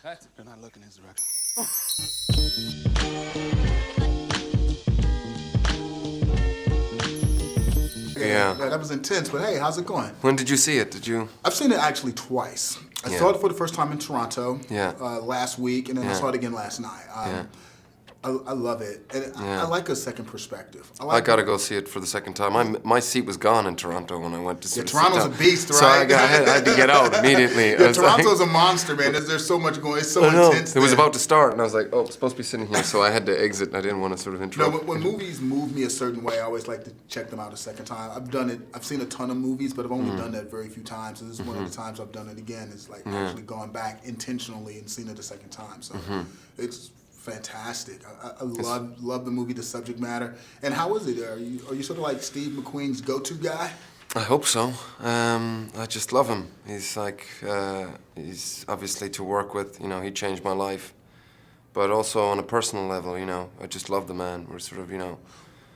Cut. They're not looking in his direction. Yeah. That was intense, but hey, how's it going? When did you see it? Did you? I've seen it actually twice. I saw it for the first time in Toronto last week, and then I saw it again last night. I love it, and I like a second perspective. I gotta go see it for the second time. My seat was gone in Toronto when I went to see it. Toronto's a beast, right? So I had to get out immediately. Yeah, Toronto's a monster, man. There's so much going. It's so intense. It was about to start, and I was like, oh, I'm supposed to be sitting here, so I had to exit, and I didn't want to sort of interrupt. No, when movies move me a certain way, I always like to check them out a second time. I've done it. I've seen a ton of movies, but I've only done that very few times. So this is one of the times I've done it again. It's like actually gone back intentionally and seen it a second time. So it's fantastic. I love the movie, the subject matter. And how is it? Are you sort of like Steve McQueen's go-to guy? I hope so. I just love him. He's like, he's obviously to work with, you know, he changed my life. But also on a personal level, you know, I just love the man. We're sort of, you know.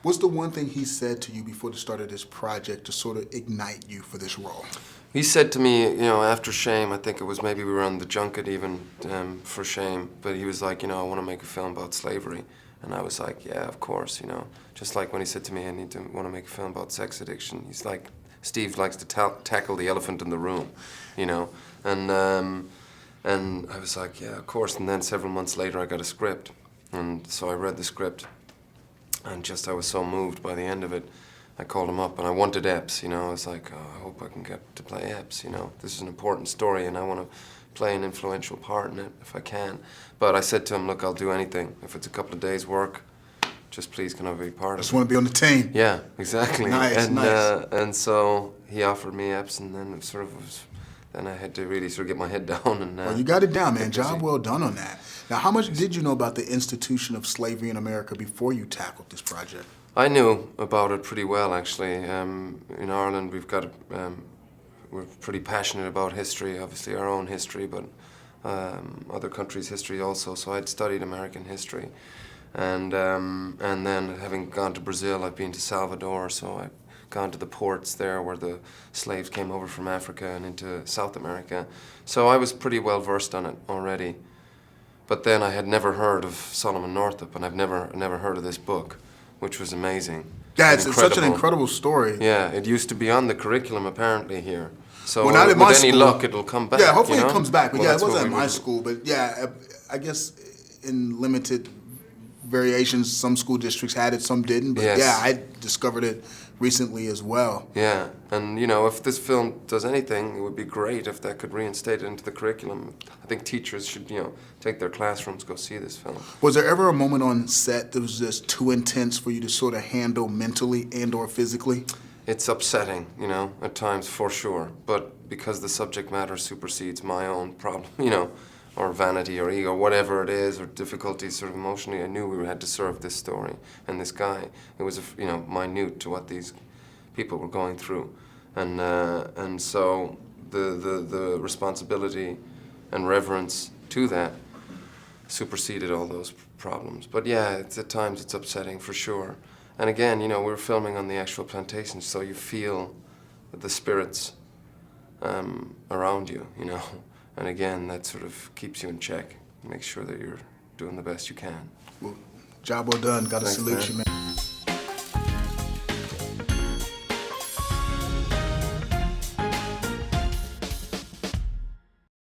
What's the one thing he said to you before the start of this project to sort of ignite you for this role? He said to me, you know, after Shame, I think it was maybe we were on the junket even for Shame, but he was like, you know, I want to make a film about slavery. And I was like, yeah, of course, you know. Just like when he said to me, I want to make a film about sex addiction. He's like, Steve likes to tackle the elephant in the room, you know. And I was like, yeah, of course. And then several months later, I got a script. And so I read the script, and just I was so moved by the end of it. I called him up, and I wanted Epps, you know. I was like, oh, I hope I can get to play Epps, you know. This is an important story, and I want to play an influential part in it if I can. But I said to him, look, I'll do anything. If it's a couple of days' work, just please can I be part of it? I just want to be on the team. Yeah, exactly. Nice. And so he offered me Epps, and then it sort of was, then I had to really sort of get my head down. And well, you got it down, man. Job well done on that. Now, how much did you know about the institution of slavery in America before you tackled this project? I knew about it pretty well, actually. In Ireland, we're pretty passionate about history, obviously our own history, but other countries' history also. So I'd studied American history, and then having gone to Brazil, I've been to Salvador, so I've gone to the ports there where the slaves came over from Africa and into South America. So I was pretty well versed on it already. But then I had never heard of Solomon Northup, and I've never heard of this book, which was amazing. Yeah, it's such an incredible story. Yeah, it used to be on the curriculum apparently here. So well, not at my with any school. luck, it'll come back. Yeah, hopefully you know? it comes back. But well, yeah, it wasn't at my school. But yeah, I guess in limited variations, some school districts had it, some didn't. But yes. yeah, I discovered it recently as well. Yeah, and you know, if this film does anything, it would be great if that could reinstate it into the curriculum. I think teachers should, you know, take their classrooms, go see this film. Was there ever a moment on set that was just too intense for you to sort of handle mentally and or physically? It's upsetting, you know, at times for sure, but because the subject matter supersedes my own problem, you know, or vanity or ego, whatever it is, or difficulties sort of emotionally, I knew we had to serve this story and this guy. It was, you know, minute to what these people were going through. And so the responsibility and reverence to that superseded all those problems. But yeah, at times it's upsetting for sure. And again, you know, we're filming on the actual plantation, so you feel the spirits around you, you know. And again, that sort of keeps you in check, makes sure that you're doing the best you can. Well, job well done. Got to salute you, man.